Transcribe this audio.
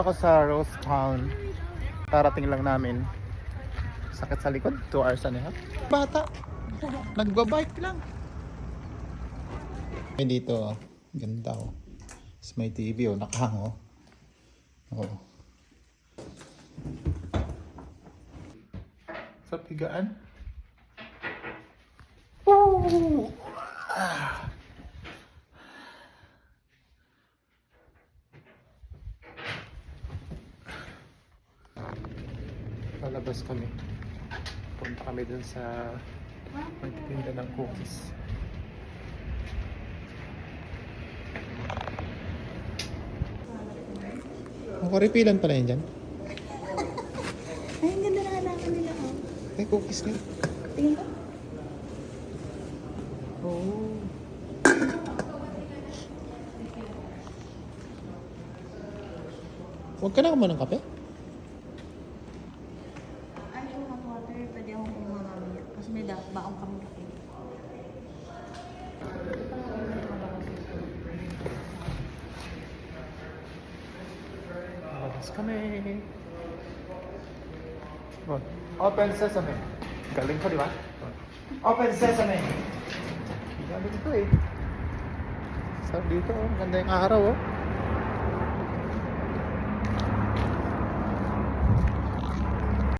Ako sa Rose Town. Karating lang namin. Sakit sa likod. 2 hours and a half. Bata. Nagbabike lang. May dito oh. Ganda oh. Tapos may TV oh. Nakahang oh. Oh. Sa pigaan. Woo! Ah. Lalabas kami. Punta kami dun sa magtitinda ng cookies. Makaripilan pala yun dyan. Ay, ang ganda na halaman nila, oh. May cookies na. Tingin ko. Oh. Huwag ka na kumain ng kape? Ay, kung hot water, pwede akong kumuha mamaya. Kasi may baong kami kape. Labas kami. Oh. Open sesame. Galing ko, di ba? Open sesame. Galing ito eh. Sarap dito oh. Ganda yung araw oh.